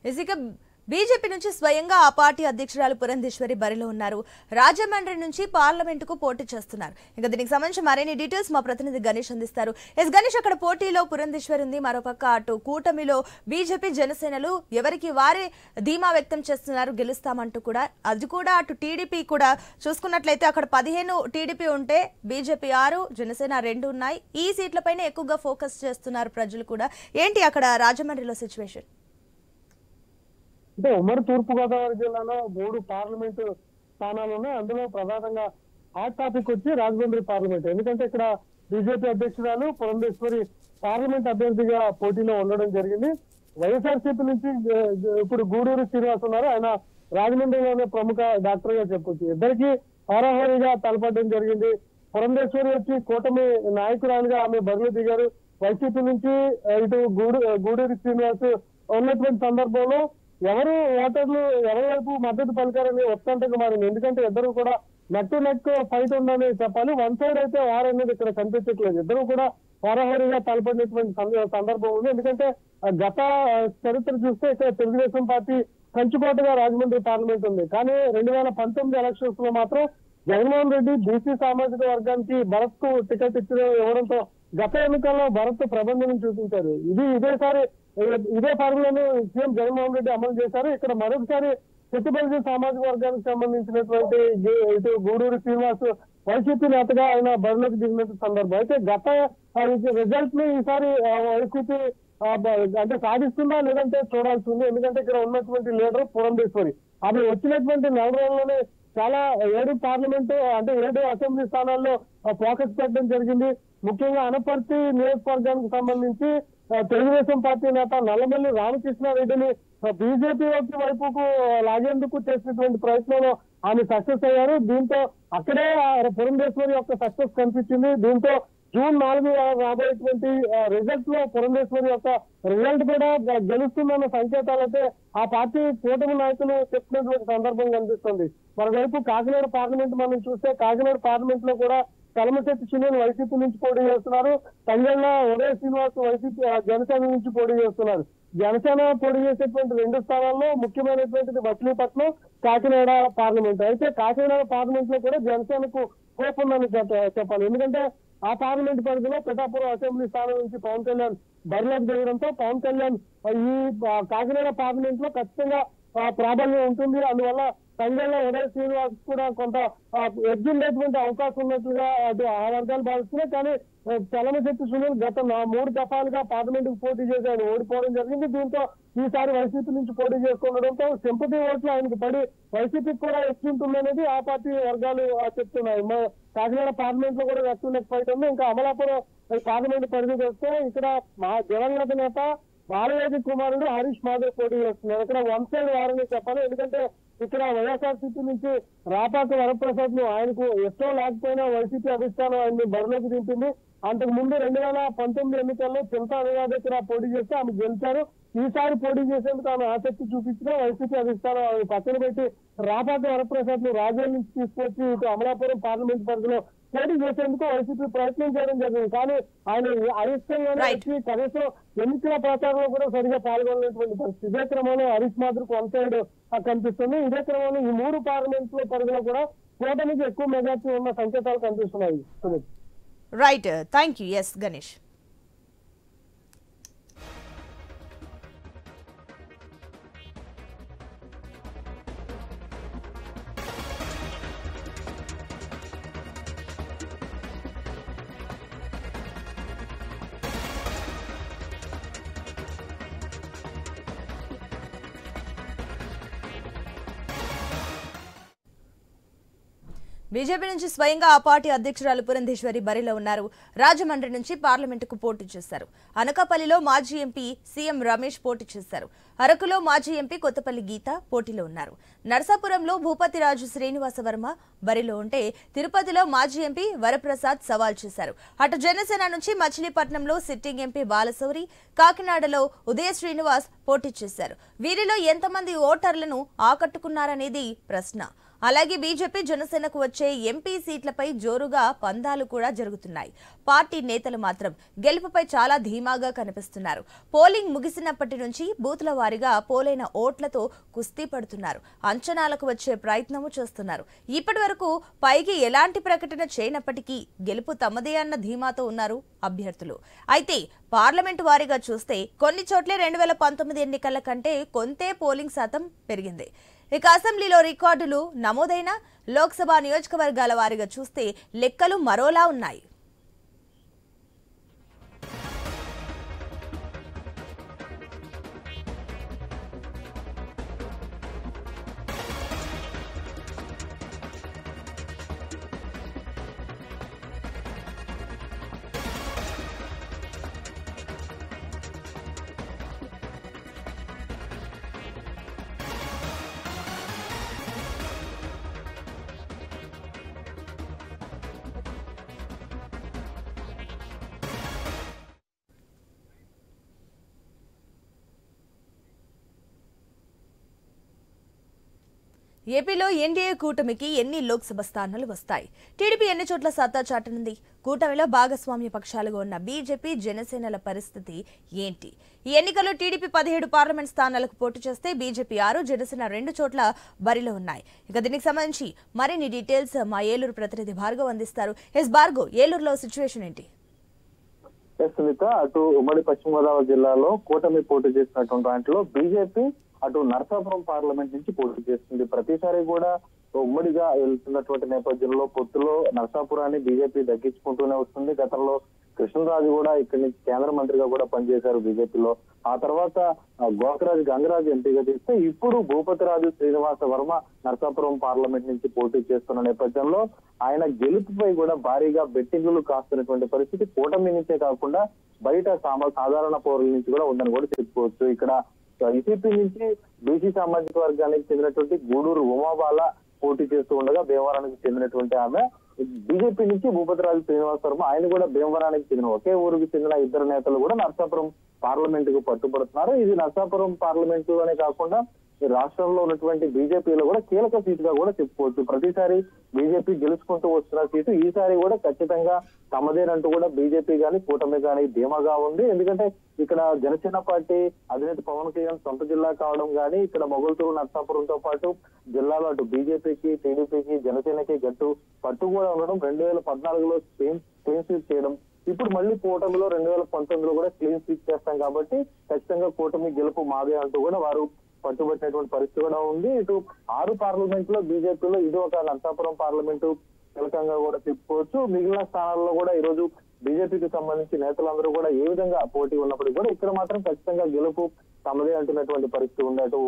ఇక బీజేపీ నుంచి స్వయంగా ఆ పార్టీ అధ్యక్షురాలు పురంధేశ్వరి బరిలో ఉన్నారు. రాజమండ్రి నుంచి పార్లమెంటుకు పోటీ చేస్తున్నారు. ఇంకా దీనికి సంబంధించి మరిన్ని డీటెయిల్స్ మా ప్రతినిధి గణేష్ అందిస్తారు. గణేష్, అక్కడ పోటీలో పురంధేశ్వరి ఉంది, మరోపక్క అటు కూటమిలో బీజేపీ జనసేనలు ఎవరికి వారే ధీమా వ్యక్తం చేస్తున్నారు గెలుస్తామంటూ కూడా. అది కూడా అటు టీడీపీ కూడా చూసుకున్నట్లయితే అక్కడ 15 టీడీపీ ఉంటే బీజేపీ 6, జనసేన 2 ఉన్నాయి. ఈ సీట్లపైనే ఎక్కువగా ఫోకస్ చేస్తున్నారు ప్రజలు కూడా. ఏంటి అక్కడ రాజమండ్రిలో సిచ్యువేషన్? అంటే ఉమ్మడి తూర్పుగోదావరి జిల్లాలో 3 పార్లమెంటు స్థానాలు ఉన్నాయి. అందులో ప్రధానంగా హాట్ టాపిక్ వచ్చి రాజమండ్రి పార్లమెంట్. ఎందుకంటే ఇక్కడ బీజేపీ అధ్యక్షురాలు పురంధేశ్వరి పార్లమెంట్ అభ్యర్థిగా పోటీలో ఉండడం జరిగింది. వైఎస్ఆర్సీపీ నుంచి ఇప్పుడు గూడూరు శ్రీనివాస్ ఉన్నారు. ఆయన రాజమండ్రిలోనే ప్రముఖ డాక్టర్ గా చెప్పొచ్చు. ఇద్దరికి హోరాహోరీగా తలపడడం జరిగింది. పురంధేశ్వరి వచ్చి కూటమి నాయకురాలుగా ఆమె బరిలో దిగారు. వైసీపీ నుంచి ఇటు గూడూరు శ్రీనివాస్ ఉన్నటువంటి సందర్భంలో ఎవరు ఓటర్లు ఎవరి వైపు మద్దతు పలికారని ఉత్కంఠగా మారింది. ఎందుకంటే ఇద్దరు కూడా నెక్ టు నెక్ ఫైట్ ఉందని చెప్పాలి. వన్ సైడ్ అయితే వార్ అనేది ఇక్కడ కనిపించట్లేదు. ఇద్దరు కూడా హోరాహోరీగా తలపడినటువంటి సందర్భం ఉంది. ఎందుకంటే గత చరిత్ర చూస్తే ఇక్కడ తెలుగుదేశం పార్టీ కంచుకోటగా రాజమండ్రి పార్లమెంట్ ఉంది. కానీ 2019 ఎలక్షన్స్ లో మాత్రం జగన్మోహన్ రెడ్డి బీసీ సామాజిక వర్గానికి భరత్ కు టికెట్ ఇవ్వడంతో గత ఎన్నికల్లో భరత్ ప్రబంధనం చూపించారు. ఇదే ఫార్ములాను సీఎం జగన్మోహన్ రెడ్డి అమలు చేశారు. ఇక్కడ మరొకసారి ప్రతిబలిసిన సామాజిక వర్గానికి సంబంధించినటువంటి ఇటు గూడూరు శ్రీనివాస్ వైసీపీ నేతగా ఆయన బరిలోకి దిగిన సందర్భం. అయితే గత రిజల్ట్ ని ఈసారి వైసీపీ అంటే సాధిస్తుందా లేదంటే చూడాల్సి ఉంది. ఎందుకంటే ఇక్కడ ఉన్నటువంటి లీడర్ పురంధేశ్వరి ఆమె వచ్చినటువంటి 4 రోజుల్లోనే చాలా 7 పార్లమెంటు అంటే 7 అసెంబ్లీ స్థానాల్లో ఫోకస్ పెట్టడం జరిగింది. ముఖ్యంగా అనపర్తి నియోజకవర్గానికి సంబంధించి తెలుగుదేశం పార్టీ నేత నల్లమల్లి రామకృష్ణారెడ్డిని బీజేపీ వైపుకు లాగేందుకు చేసినటువంటి ప్రయత్నంలో ఆమె సక్సెస్ అయ్యారు. దీంతో అక్కడే పురంధేశ్వరి యొక్క సక్సెస్ కనిపించింది. దీంతో జూన్ 4 రాబోయేటువంటి రిజల్ట్ లో పురంధేశ్వరి యొక్క రిజల్ట్ కూడా గెలుస్తుందన్న సంకేతాలైతే ఆ పార్టీ కూటమి నాయకులు చెప్పినటువంటి సందర్భం కనిపిస్తుంది. మరోవైపు కాకినాడ పార్లమెంట్ మనం చూస్తే కాకినాడ పార్లమెంట్ లో కూడా కలమశెట్టి సునీల్ వైసీపీ నుంచి పోటీ చేస్తున్నారు. తంగళ్ళ ఉదయ శ్రీనివాస్ వైసీపీ జనసేన నుంచి పోటీ చేస్తున్నారు. జనసేన పోటీ చేసేటువంటి 2 స్థానాల్లో ముఖ్యమైనటువంటిది మచిలీపట్నం, కాకినాడ పార్లమెంట్. అయితే కాకినాడ పార్లమెంట్ లో కూడా జనసేనకు హోప్ ఉందని చెప్పాలి. ఎందుకంటే ఆ పార్లమెంట్ పరిధిలో పిఠాపురం అసెంబ్లీ స్థానం నుంచి పవన్ కళ్యాణ్ బరిలోకి దిగడంతో పవన్ కళ్యాణ్ ఈ కాకినాడ పార్లమెంట్ లో ఖచ్చితంగా ప్రాబల్యం ఉంటుంది. అందువల్ల తంగళ్ళ ఉదయ శ్రీనివాస్ కూడా కొంత ఎగ్గుండేటువంటి అవకాశం ఉన్నట్లుగా అటు ఆ వర్గాలు భావిస్తున్నాయి. కానీ చలమశెట్టి సునీల్ గత 3 దఫాలుగా పార్లమెంట్ కు పోటీ చేసి ఆయన ఓడిపోవడం జరిగింది. దీంతో ఈసారి వైసీపీ నుంచి పోటీ చేసుకుండడంతో సింపతి ఓట్లు ఆయనకు పడి వైసీపీకి కూడా ఎక్కుంటుందనేది ఆ పార్టీ వర్గాలు చెప్తున్నాయి. కాకినాడ పార్లమెంట్ లో కూడా ఎక్కువ ఫైట్ ఉంది. ఇంకా అమలాపురం పార్లమెంట్ పరిధికి వస్తే ఇక్కడ మా దివంగత నేత బాలయోగి కుమారుడు హరీష్ మాధవ్ పోటీ చేస్తున్నారు. ఇక్కడ 1 సైడ్ వారని చెప్పాలి. ఎందుకంటే ఇక్కడ వైఎస్ఆర్సీపీ నుంచి రాపాక వరప్రసాద్ ను ఆయనకు ఇష్టం లేకపోయినా వైసీపీ అధిష్టానం ఆయన్ని బరిలోకి దింపింది. అంతకు ముందు 2019 ఎన్నికల్లో చింతా అనురాధ ఇక్కడ పోటీ చేస్తే ఆమె గెలిచారు. ఈసారి పోటీ చేసేందుకు ఆమె ఆసక్తి చూపించిన వైసీపీ అధిష్టానం ఆమె పక్కన పెట్టి రాపాక వరప్రసాద్ ను రాజధాని నుంచి తీసుకొచ్చి ఇటు అమలాపురం పార్లమెంట్ పరిధిలో పోటీ చేసేందుకు వైసీపీ ప్రయత్నం చేయడం జరిగింది. కానీ ఆయన అయిష్టంగానే వచ్చి కనీసం ఎన్నికల ప్రచారంలో కూడా సరిగా పాల్గొనలేటువంటి పరిస్థితి. ఇదే క్రమంలో హరీష్ మాధుర్కు 1 సైడ్ కనిపిస్తుంది. ఇదే క్రమంలో ఈ 3 పార్లమెంట్ లో పరిధిలో కూడా కూటమికి ఎక్కువ మెజార్టీ ఉన్న సంకేతాలు కనిపిస్తున్నాయి. Right, thank you. Yes Ganesh. BJP నుంచి స్వయంగా ఆ పార్టీ అధ్యక్షురాలు పురంధేశ్వరి బరిలో ఉన్నారు. రాజమండ్రి నుంచి పార్లమెంటుకు పోటీ చేశారు. అనకాపల్లిలో మాజీ ఎంపీ సీఎం రమేష్ పోటీ చేశారు. అరకులో మాజీ ఎంపీ కొత్తపల్లి గీత పోటీలో ఉన్నారు. నర్సాపురంలో భూపతిరాజు శ్రీనివాసవర్మ బరిలో ఉంటే తిరుపతిలో మాజీ ఎంపీ వరప్రసాద్ సవాల్ చేశారు. అటు జనసేన నుంచి మచిలీపట్నంలో సిట్టింగ్ ఎంపీ బాలశౌరి, కాకినాడలో ఉదయ శ్రీనివాస్ పోటీ చేశారు. వీరిలో ఎంతమంది ఓటర్లను ఆకట్టుకున్నారనేది ప్రశ్న. అలాగే బీజేపీ జనసేనకు వచ్చే ఎంపీ సీట్లపై జోరుగా పందాలు కూడా జరుగుతున్నాయి. పార్టీ నేతలు మాత్రం గెలుపుపై చాలా ధీమాగా కనిపిస్తున్నారు. పోలింగ్ ముగిసినప్పటి నుంచి బూత్ల వారీగా పోలైన ఓట్లతో కుస్తీ పడుతున్నారు. అంచనాలకు వచ్చే ప్రయత్నము చేస్తున్నారు. ఇప్పటి వరకు పైకి ఎలాంటి ప్రకటన చేయనప్పటికీ గెలుపు తమదే అన్న ధీమాతో ఉన్నారు అభ్యర్థులు. అయితే పార్లమెంటు వారీగా చూస్తే కొన్ని చోట్ల 2019 ఎన్నికల కంటే కొంతే పోలింగ్ శాతం పెరిగింది. ఇక అసెంబ్లీలో రికార్డులు నమోదైన లోక్సభ నియోజకవర్గాల వారీగా చూస్తే లెక్కలు మరోలా ఉన్నాయి. ఏపీలో ఎన్డీఏ కూటమికి ఎన్ని లోక్సభ స్థానాలు వస్తాయి? టీడీపీ ఎన్ని చోట్ల సత్తా చాటనుంది? కూటమిలో భాగస్వామ్య పక్షాలుగా ఉన్న బీజేపీ జనసేనల పరిస్థితి ఏంటి? ఈ ఎన్నికల్లో టీడీపీ 17 పార్లమెంట్ స్థానాలకు పోటీ చేస్తే బీజేపీ 6, జనసేన 2 చోట్ల బరిలో ఉన్నాయి. ఇక దీనికి సంబంధించి మరిన్ని డీటెయిల్స్ మా ఏలూరు ప్రతినిధి భార్గవ్ అందిస్తారు. భార్గవ్, ఏలూరులో సిచ్యువేషన్ ఏంటి? సునీత, అటు ఉమ్మడి పశ్చిమ గోదావరి జిల్లాలో కూటమి పోటీ చేసినటువంటి దాంట్లో బీజేపీ అటు నరసాపురం పార్లమెంట్ నుంచి పోటీ చేస్తుంది. ప్రతిసారి కూడా ఉమ్మడిగా వెళ్తున్నటువంటి నేపథ్యంలో పొత్తులో నరసాపురాన్ని బీజేపీ దక్కించుకుంటూనే వస్తుంది. గతంలో కృష్ణరాజు కూడా ఇక్కడి నుంచి కేంద్ర మంత్రిగా కూడా పనిచేశారు బీజేపీలో. ఆ తర్వాత గోకరాజు గంగరాజు ఎంపీగా చేస్తే ఇప్పుడు భూపతిరాజు శ్రీనివాస వర్మ నరసాపురం పార్లమెంట్ నుంచి పోటీ చేస్తున్న నేపథ్యంలో ఆయన గెలుపుపై కూడా భారీగా బెట్టింగులు కాస్తున్నటువంటి పరిస్థితి కూటమి నుంచే కాకుండా బయట సాధారణ పౌరుల నుంచి కూడా ఉందని కూడా చెప్పుకోవచ్చు. ఇక్కడ వైసీపీ నుంచి బీసీ సామాజిక వర్గానికి చెందినటువంటి గూడూరు ఉమాబాల పోటీ చేస్తూ ఉండగా భీమవరానికి చెందినటువంటి ఆమె, బీజేపీ నుంచి భూపతిరాజు శ్రీనివాస వర్మ, ఆయన కూడా భీమవరానికి చెందిన ఒకే ఊరికి చెందిన ఇద్దరు నేతలు కూడా నరసాపురం పార్లమెంట్ కు పట్టుబడుతున్నారు. ఇది నరసాపురం పార్లమెంట్ లోనే కాకుండా రాష్ట్రంలో ఉన్నటువంటి బీజేపీలో కూడా కీలక సీటుగా కూడా చెప్పుకోవచ్చు. ప్రతిసారి బీజేపీ గెలుచుకుంటూ వస్తున్న సీటు ఈసారి కూడా ఖచ్చితంగా తమదేనంటూ కూడా బీజేపీ గాని కూటమి గాని ధీమాగా ఉంది. ఎందుకంటే ఇక్కడ జనసేన పార్టీ అధినేత పవన్ కళ్యాణ్ సొంత జిల్లా కావడం గానీ, ఇక్కడ మొగల్తూరు నరసాపురంతో పాటు జిల్లాలో అటు బీజేపీకి, టీడీపీకి, జనసేనకి గట్టు పట్టు కూడా ఉండడం, 2014లో క్లీన్ స్వీప్ చేయడం, ఇప్పుడు మళ్ళీ కూటమిలో 2019లో కూడా క్లీన్ స్వీప్ చేస్తాం కాబట్టి ఖచ్చితంగా కూటమి గెలుపు మాదే అంటూ కూడా వారు పట్టుబట్టినటువంటి పరిస్థితి కూడా ఉంది. ఇటు 6 పార్లమెంట్ లో బీజేపీలో ఇది ఒక నరసాపురం పార్లమెంటు కీలకంగా కూడా చెప్పుకోవచ్చు. మిగిలిన స్థానాల్లో కూడా ఈ రోజు బీజేపీకి సంబంధించి నేతలందరూ కూడా ఏ విధంగా పోటీ ఉన్నప్పటికీ కూడా ఇక్కడ మాత్రం ఖచ్చితంగా గెలుపు తమదే అంటున్నటువంటి పరిస్థితి ఉంది. అటు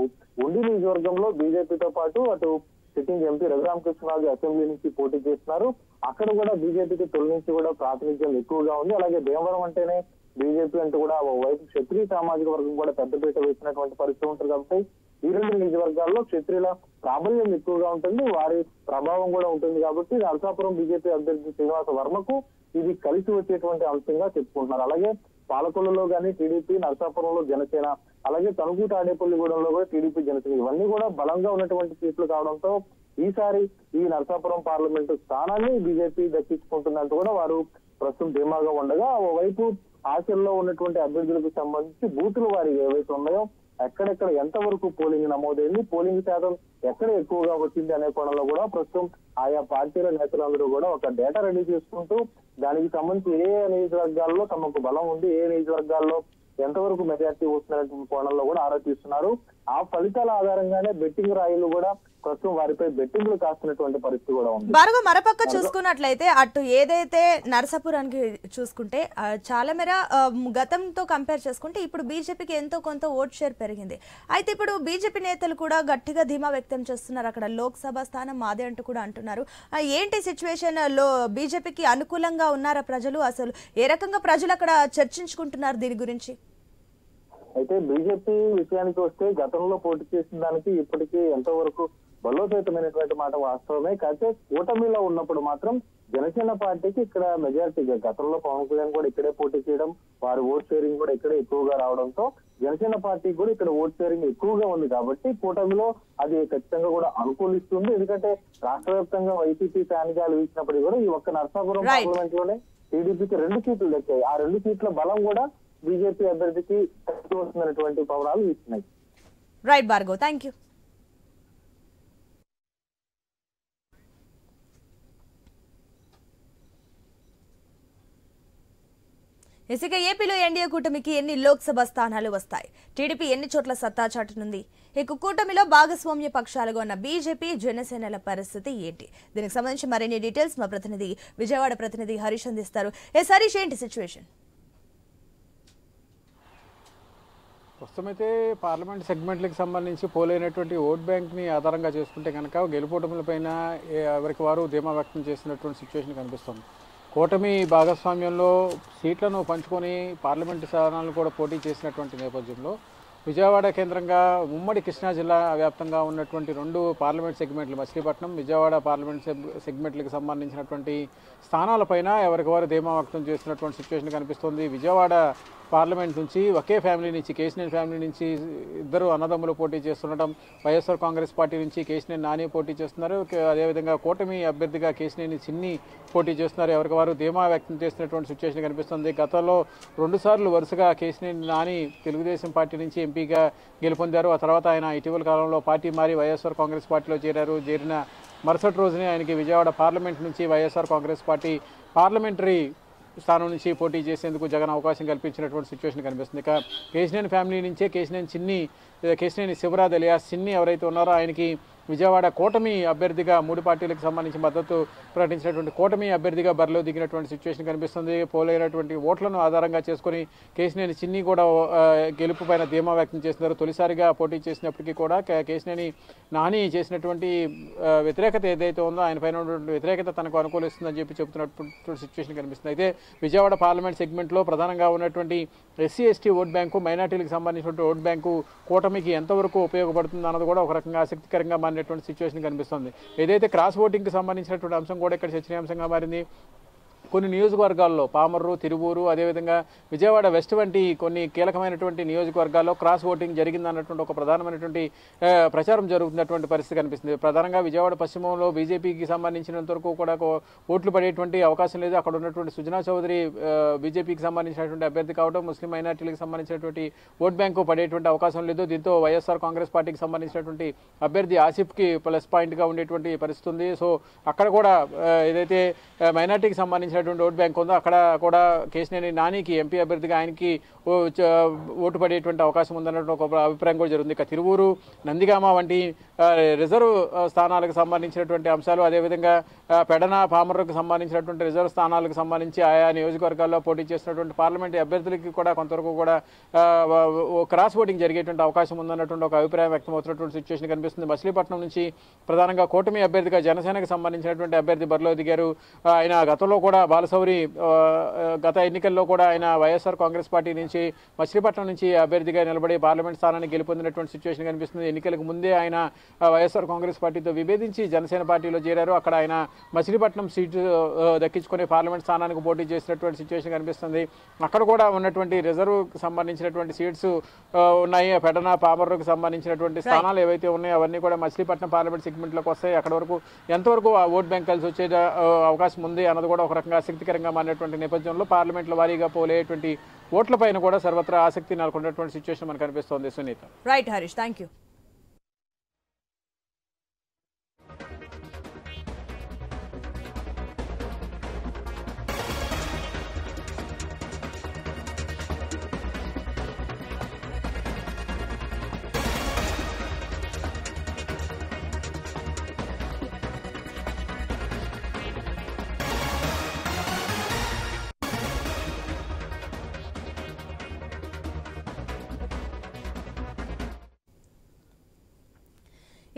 ఉండి నియోజకవర్గంలో బీజేపీతో పాటు అటు సిట్టింగ్ ఎంపీ రఘురామకృష్ణరాజు అసెంబ్లీ నుంచి పోటీ చేస్తున్నారు. అక్కడ కూడా బీజేపీకి తొలి నుంచి కూడా ప్రాతినిధ్యం ఎక్కువగా ఉంది. అలాగే భీమవరం అంటేనే బీజేపీ అంటూ కూడా వైపు క్షత్రియ సామాజిక వర్గం కూడా పెద్దపీట వేసినటువంటి పరిస్థితి ఉంటుంది. కాబట్టి ఈ 2 నియోజకవర్గాల్లో క్షత్రియుల ప్రాబల్యం ఎక్కువగా ఉంటుంది, వారి ప్రభావం కూడా ఉంటుంది. కాబట్టి నరసాపురం బీజేపీ అభ్యర్థి శ్రీనివాస వర్మకు ఇది కలిసి వచ్చేటువంటి అంశంగా చెప్పుకుంటున్నారు. అలాగే పాలకొల్లులో గానీ టీడీపీ, నరసాపురంలో జనసేన, అలాగే తణుకు తాడేపల్లిగూడెంలో కూడా టీడీపీ, జనసేన ఇవన్నీ కూడా బలంగా ఉన్నటువంటి సీట్లు కావడంతో ఈసారి ఈ నరసాపురం పార్లమెంటు స్థానాన్ని బీజేపీ దక్కించుకుంటున్నట్టు కూడా వారు ప్రస్తుతం ధీమాగా ఉండగా, ఓవైపు ఆశల్లో ఉన్నటువంటి అభ్యర్థులకు సంబంధించి బూతుల వారి ఏవైతే ఉన్నాయో ఎక్కడెక్కడ ఎంతవరకు పోలింగ్ నమోదైంది, పోలింగ్ శాతం ఎక్కడ ఎక్కువగా వచ్చింది అనే కోణంలో కూడా ప్రస్తుతం ఆయా పార్టీల నేతలందరూ కూడా ఒక డేటా రెడీ చేసుకుంటూ దానికి సంబంధించి ఏ నియోజకవర్గాల్లో తమకు బలం ఉంది, ఏ నియోజకవర్గాల్లో ఎంతవరకు మెజార్టీ వస్తున్నటువంటి కోణంలో కూడా ఆరా తీస్తున్నారు. ఆ ఫలితాల ఆధారంగానే బెట్టింగ్ రాయిలు కూడా ప్రస్తుతం వారిపై బెట్టింగ్లు కాస్తున్నటువంటి పరిస్థితి కూడా ఉంది. భార్గవ్, మరపక్క చూసుకున్నట్లయితే అటు ఏదైతే నరసాపురానికి చూసుకుంటే చాలా మేర గతంతో కంపేర్ చేసుకుంటే ఇప్పుడు బీజేపీకి ఎంతో కొంత ఓట్ షేర్ పెరిగింది. అయితే ఇప్పుడు బీజేపీ నేతలు కూడా గట్టిగా ధీమా వ్యక్తం చేస్తున్నారు. అక్కడ లోక్సభ స్థానం మాదే అంటూ కూడా అంటున్నారు. ఏంటి సిచ్యువేషన్ లో బీజేపీకి అనుకూలంగా ఉన్నారా ప్రజలు? అసలు ఏ రకంగా ప్రజలు అక్కడ చర్చించుకుంటున్నారు దీని గురించి? అయితే బీజేపీ విషయానికి వస్తే గతంలో పోటీ చేసిన దానికి ఇప్పటికీ ఎంతో వరకు బలోపేతమైనటువంటి మాట వాస్తవమే. కాకపోతే కూటమిలో ఉన్నప్పుడు మాత్రం జనసేన పార్టీకి ఇక్కడ మెజారిటీ, గతంలో పవన్ కళ్యాణ్ కూడా ఇక్కడే పోటీ చేయడం, వారి ఓట్ షేరింగ్ కూడా ఇక్కడే ఎక్కువగా రావడంతో జనసేన పార్టీకి కూడా ఇక్కడ ఓట్ షేరింగ్ ఎక్కువగా ఉంది కాబట్టి కూటమిలో అది ఖచ్చితంగా కూడా అనుకూలిస్తుంది. ఎందుకంటే రాష్ట్ర వ్యాప్తంగా వైసీపీ ఫ్యాన్గాలు వీసినప్పటికీ కూడా ఈ ఒక్క నరసాపురం పార్లమెంట్ లోనే టీడీపీకి 2 సీట్లు దక్కాయి. ఆ 2 సీట్ల బలం కూడా బీజేపీ అభ్యర్థికి వస్తున్నటువంటి పవనాలు వీస్తున్నాయి. Right Bhargav, thank you. ఇసుక ఏపీలో ఎన్డీఏ కూటమికి ఎన్ని లోక్సభ స్థానాలు వస్తాయి? టీడీపీ ఎన్ని చోట్ల సత్తా చాటునుంది? ఇక కూటమిలో భాగస్వామ్య పక్షాలుగా ఉన్న బీజేపీ జనసేనల పరిస్థితి ఏంటి? దీనికి సంబంధించి మరిన్ని డీటెయిల్స్ మా ప్రతినిధి విజయవాడ ప్రతినిధి హరీష్ అందిస్తారు. హరీష్, ఏంటి సిచ్యువేషన్? ప్రస్తుతమైతే పార్లమెంట్ సెగ్మెంట్లకు సంబంధించి పోలైనటువంటి ఓట్ బ్యాంక్ని ఆధారంగా చేసుకుంటే కనుక గెలుపోటములపైన ఎవరికి వారు ధీమా వ్యక్తం చేసినటువంటి సిచ్యువేషన్ కనిపిస్తుంది. కూటమి భాగస్వామ్యంలో సీట్లను పంచుకొని పార్లమెంటు స్థానాలను కూడా పోటీ చేసినటువంటి నేపథ్యంలో విజయవాడ కేంద్రంగా ఉమ్మడి కృష్ణా జిల్లా వ్యాప్తంగా ఉన్నటువంటి 2 పార్లమెంట్ సెగ్మెంట్లు మచిలీపట్నం, విజయవాడ పార్లమెంట్ సెగ్మెంట్లకు సంబంధించినటువంటి స్థానాలపైన ఎవరికి వారు ధీమా వ్యక్తం చేసినటువంటి సిచ్యువేషన్ కనిపిస్తుంది. విజయవాడ పార్లమెంట్ నుంచి ఒకే ఫ్యామిలీ నుంచి కేశినేని ఫ్యామిలీ నుంచి 2 అన్నదమ్ములు పోటీ చేస్తుండటం, వైఎస్ఆర్ కాంగ్రెస్ పార్టీ నుంచి కేశినేని నాని పోటీ చేస్తున్నారు. అదేవిధంగా కూటమి అభ్యర్థిగా కేశినేని చిన్ని పోటీ చేస్తున్నారు. ఎవరికి వారు ధీమా వ్యక్తం చేసినటువంటి సిచ్యువేషన్ కనిపిస్తుంది. గతంలో 2 సార్లు వరుసగా కేశినేని నాని తెలుగుదేశం పార్టీ నుంచి ఎంపీగా గెలుపొందారు. ఆ తర్వాత ఆయన ఇటీవల కాలంలో పార్టీ మారి వైఎస్ఆర్ కాంగ్రెస్ పార్టీలో చేరిన మరుసటి రోజునే ఆయనకి విజయవాడ పార్లమెంట్ నుంచి వైఎస్ఆర్ కాంగ్రెస్ పార్టీ పార్లమెంటరీ స్థానం నుంచి పోటీ చేసేందుకు జగన్ అవకాశం కల్పించినటువంటి సిచ్యువేషన్ కనిపిస్తుంది. ఇక కేశినేని ఫ్యామిలీ నుంచే కేశినేని శివరాజ్ ఎలియాస్ చిన్ని ఎవరైతే ఉన్నారో ఆయనకి విజయవాడ కూటమి అభ్యర్థిగా 3 పార్టీలకు సంబంధించి మద్దతు ప్రకటించినటువంటి కూటమి అభ్యర్థిగా బరిలో దిగినటువంటి సిచ్యువేషన్ కనిపిస్తుంది. పోలైనటువంటి ఓట్లను ఆధారంగా చేసుకుని కేశినేని చిన్ని కూడా గెలుపు పైన ధీమా వ్యక్తం చేస్తున్నారు. తొలిసారిగా పోటీ చేసినప్పటికీ కూడా కేశినేని నాని చేసినటువంటి వ్యతిరేకత ఏదైతే ఉందో ఆయన పైన ఉన్నటువంటి వ్యతిరేకత తనకు అనుకూలిస్తుందని చెబుతున్నటువంటి సిచ్యువేషన్ కనిపిస్తుంది. అయితే విజయవాడ పార్లమెంట్ సెగ్మెంట్లో ప్రధానంగా ఉన్నటువంటి ఎస్సీ ఎస్టీ ఓట్ బ్యాంకు, మైనార్టీలకు సంబంధించినటువంటి ఓట్ బ్యాంకు కూటమికి ఎంతవరకు ఉపయోగపడుతుంది అన్నది కూడా ఒక రకంగా ఆసక్తికరంగా మారినటువంటి సిచ్యువేషన్ కనిపిస్తుంది. ఏదైతే క్రాస్ ఓటింగ్కి సంబంధించినటువంటి అంశం కూడా ఇక్కడ చర్చనీయాంశంగా మారింది. కొన్ని నియోజకవర్గాల్లో పామర్రు, తిరువూరు, అదేవిధంగా విజయవాడ వెస్ట్ వంటి కొన్ని కీలకమైనటువంటి నియోజకవర్గాల్లో క్రాస్ ఓటింగ్ జరిగిందన్నటువంటి ఒక ప్రధానమైనటువంటి ప్రచారం జరుగుతున్నటువంటి పరిస్థితి కనిపిస్తుంది. ప్రధానంగా విజయవాడ పశ్చిమంలో బీజేపీకి సంబంధించినంత వరకు కూడా ఓట్లు పడేటువంటి అవకాశం లేదు. అక్కడ ఉన్నటువంటి సుజనా చౌదరి బీజేపీకి సంబంధించినటువంటి అభ్యర్థి కావడం, ముస్లిం మైనార్టీలకు సంబంధించినటువంటి ఓట్ బ్యాంకు పడేటువంటి అవకాశం లేదు. దీంతో వైఎస్ఆర్ కాంగ్రెస్ పార్టీకి సంబంధించినటువంటి అభ్యర్థి ఆసిఫ్కి ప్లస్ పాయింట్గా ఉండేటువంటి పరిస్థితి ఉంది. సో అక్కడ కూడా ఏదైతే మైనార్టీకి సంబంధించిన ఓట్ బ్యాంక్ ఉందో అక్కడ కూడా కేశినేని నానికి ఎంపీ అభ్యర్థిగా ఆయనకి ఓటు పడేటువంటి అవకాశం ఉందన్నట్టు ఒక అభిప్రాయం కూడా జరుగుతుంది. ఇక తిరువూరు, నందిగామ వంటి రిజర్వ్ స్థానాలకు సంబంధించినటువంటి అంశాలు, అదేవిధంగా పెడన, పామర్రుకు సంబంధించినటువంటి రిజర్వ్ స్థానాలకు సంబంధించి ఆయా నియోజకవర్గాల్లో పోటీ చేసినటువంటి పార్లమెంట్ అభ్యర్థులకి కూడా కొంతవరకు కూడా క్రాస్ ఓటింగ్ జరిగేటువంటి అవకాశం ఉందన్నటువంటి ఒక అభిప్రాయం వ్యక్తమవుతున్నటువంటి సిచ్యువేషన్ కనిపిస్తుంది. మచిలీపట్నం నుంచి ప్రధానంగా కూటమి అభ్యర్థిగా జనసేనకు సంబంధించినటువంటి అభ్యర్థి బరిలో దిగారు. ఆయన గతంలో కూడా బాలశౌరి గత ఎన్నికల్లో కూడా ఆయన వైఎస్ఆర్ కాంగ్రెస్ పార్టీ నుంచి మచిలీపట్నం నుంచి అభ్యర్థిగా నిలబడి పార్లమెంట్ స్థానాన్ని గెలుపొందినటువంటి సిచ్యువేషన్ కనిపిస్తుంది. ఎన్నికలకు ముందే ఆయన వైఎస్ఆర్ కాంగ్రెస్ పార్టీతో విభేదించి జనసేన పార్టీలో చేరారు. అక్కడ ఆయన మచిలీపట్నం సీటు దక్కించుకుని పార్లమెంట్ స్థానానికి పోటీ చేసినటువంటి సిచ్యువేషన్ కనిపిస్తుంది. అక్కడ కూడా ఉన్నటువంటి రిజర్వ్కి సంబంధించినటువంటి సీట్స్ ఉన్నాయి. పెడన, పామర్రుకు సంబంధించినటువంటి స్థానాలు ఏవైతే ఉన్నాయో అవన్నీ కూడా మచిలీపట్నం పార్లమెంట్ సెగ్మెంట్లోకి వస్తాయి. అక్కడ వరకు ఎంతవరకు ఆ ఓట్ బ్యాంక్ కలిసి వచ్చే అవకాశం ఉంది అన్నది కూడా ఒక రకంగా ఆసక్తికరంగా మారినటువంటి నేపథ్యంలో పార్లమెంట్లో వారీగా పోలేటువంటి ఓట్లపైన కూడా సర్వత్రా ఆసక్తి నెలకొన్నటువంటి సిచ్యువేషన్ మనకు కనిపిస్తోంది. Sunita. Right Harish, thank you.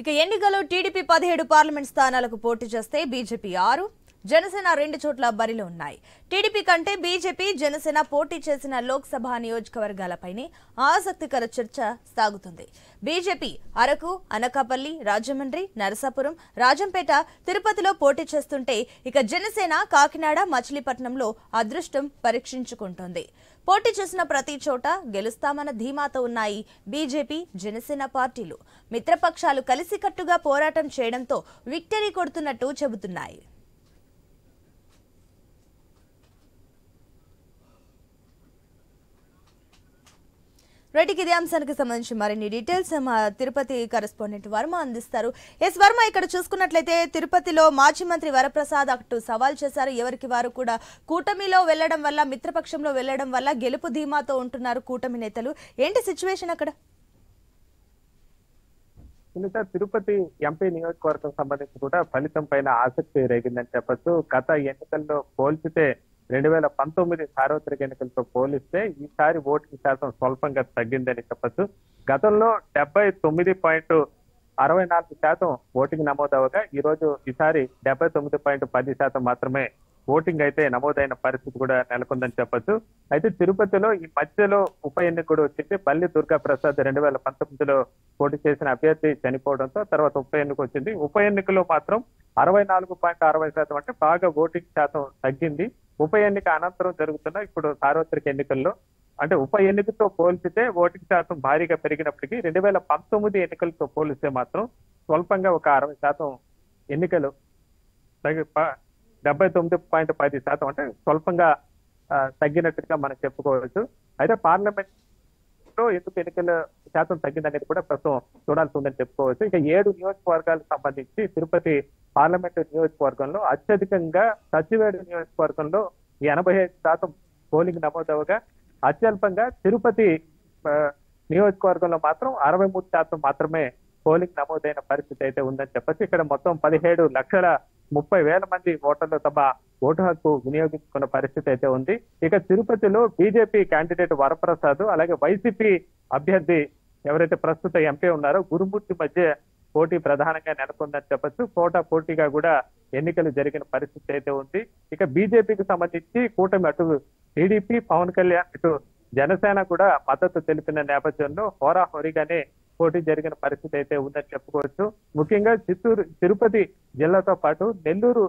ఇక ఎన్నికల్లో టీడీపీ 17 పార్లమెంట్ స్థానాలకు పోటీ చేస్తే బీజేపీ 6, జనసేన 2 చోట్ల బరిలో ఉన్నాయి. టీడీపీ కంటే బీజేపీ, జనసేన పోటీ చేసిన లోక్సభ నియోజకవర్గాలపైనే ఆసక్తికర చర్చ సాగుతుంది. బీజేపీ అరకు, అనకాపల్లి, రాజమండ్రి, నరసాపురం, రాజంపేట, తిరుపతిలో పోటీ చేస్తుంటే ఇక జనసేన కాకినాడ, మచిలీపట్నంలో అదృష్టం పరీక్షించుకుంటోంది. పోటీ చేసిన ప్రతి చోట గెలుస్తామన్న ధీమాతో ఉన్నాయి బీజేపీ జనసేన పార్టీలు. మిత్రపక్షాలు కలిసికట్టుగా పోరాటం చేయడంతో విక్టరీ కొడుతున్నట్టు చెబుతున్నాయి. రైట్, ఇదే అంశానికి సంబంధించి మరిన్ని డీటెయిల్స్ మా తిరుపతి కరెస్పాండెంట్ వర్మ అందిస్తారు. ఎస్ వర్మ, ఇక్కడ చూసుకున్నట్లయితే తిరుపతిలో మాజీ మంత్రి వరప్రసాద్ అటు సవాల్ చేశారు. ఎవరికి వారు కూడా కూటమిలో వెళ్లడం వల్ల, మిత్రపక్షంలో వెళ్లడం వల్ల గెలుపు ధీమాతో ఉంటున్నారు కూటమి నేతలు. ఏంటి సిచ్యువేషన్ అక్కడ? తిరుపతి ఎంపీ నియోజకవర్గం సంబంధించి కూడా ఫలితం పైన ఆసక్తి రేగిందని చెప్పొచ్చు. గత ఎన్నికల్లో పోల్చితే 2019 సార్వత్రిక ఎన్నికలతో పోలిస్తే ఈసారి ఓటింగ్ శాతం స్వల్పంగా తగ్గిందని చెప్పొచ్చు. గతంలో 79.64% ఓటింగ్ నమోదవగా ఈసారి 79.10% మాత్రమే ఓటింగ్ అయితే నమోదైన పరిస్థితి కూడా నెలకొందని చెప్పొచ్చు. అయితే తిరుపతిలో ఈ మధ్యలో ఉప ఎన్నిక కూడా వచ్చింది. పల్లి దుర్గా ప్రసాద్ 2019లో పోటీ చేసిన అభ్యర్థి చనిపోవడంతో తర్వాత ఉప ఎన్నిక వచ్చింది. ఉప ఎన్నికలో మాత్రం 64.60% అంటే బాగా ఓటింగ్ శాతం తగ్గింది. ఉప ఎన్నిక అనంతరం జరుగుతున్న ఇప్పుడు సార్వత్రిక ఎన్నికల్లో అంటే ఉప ఎన్నికతో పోల్చితే ఓటింగ్ శాతం భారీగా పెరిగినప్పటికీ 2019 ఎన్నికలతో పోలిస్తే మాత్రం స్వల్పంగా ఒక 60% ఎన్నికలు 79.10% అంటే స్వల్పంగా తగ్గినట్టుగా మనం చెప్పుకోవచ్చు. అయితే పార్లమెంట్ లో ఎందుకు ఎన్నికల శాతం తగ్గిందనేది కూడా ప్రస్తుతం చూడాల్సి ఉందని చెప్పుకోవచ్చు. ఇక 7 నియోజకవర్గాలకు సంబంధించి తిరుపతి పార్లమెంటు నియోజకవర్గంలో అత్యధికంగా సచివేడు నియోజకవర్గంలో 85% పోలింగ్ నమోదవగా అత్యల్పంగా తిరుపతి నియోజకవర్గంలో మాత్రం 63% మాత్రమే పోలింగ్ నమోదైన పరిస్థితి అయితే ఉందని చెప్పచ్చు. ఇక్కడ మొత్తం 17,30,000 మంది ఓటర్లు తమ ఓటు హక్కు వినియోగించుకున్న పరిస్థితి అయితే ఉంది. ఇక తిరుపతిలో బీజేపీ క్యాండిడేట్ వరప్రసాద్ అలాగే వైసీపీ అభ్యర్థి ఎవరైతే ప్రస్తుత ఎంపీ ఉన్నారో గురుమూర్తి మధ్య పోటీ ప్రధానంగా నెలకొందని చెప్పచ్చు. పోటాపోటీగా కూడా ఎన్నికలు జరిగిన పరిస్థితి అయితే ఉంది. ఇక బీజేపీకి సంబంధించి కూటమి అటు టీడీపీ, పవన్ కళ్యాణ్, ఇటు జనసేన కూడా మద్దతు తెలిపిన నేపథ్యంలో హోరాహోరీగానే పోటీ జరిగిన పరిస్థితి అయితే ఉందని చెప్పుకోవచ్చు. ముఖ్యంగా తిరుపతి జిల్లాతో పాటు నెల్లూరు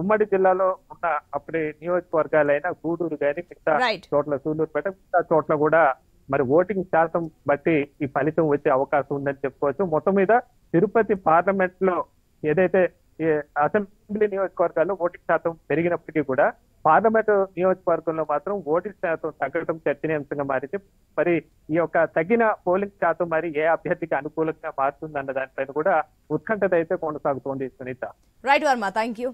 ఉమ్మడి జిల్లాలో ఉన్న అప్పటి నియోజకవర్గాలైన గూడూరు కానీ మిగతా చోట్ల సూళ్లూరుపేట మిగతా చోట్ల కూడా మరి ఓటింగ్ శాతం బట్టి ఈ ఫలితం వచ్చే అవకాశం ఉందని చెప్పుకోవచ్చు. మొత్తం మీద తిరుపతి పార్లమెంట్ లో ఏదైతే అసెంబ్లీ నియోజకవర్గాల్లో ఓటింగ్ శాతం పెరిగినప్పటికీ కూడా పార్లమెంటు నియోజకవర్గంలో మాత్రం ఓటింగ్ శాతం తగ్గడం చర్చనీయాంశంగా మారింది. మరి ఈ యొక్క తగ్గిన పోలింగ్ శాతం మరి ఏ అభ్యర్థికి అనుకూలంగా మారుతుంది అన్న దానిపైన కూడా ఉత్కంఠత అయితే కొనసాగుతోంది. Sunita. Right Varma, thank you.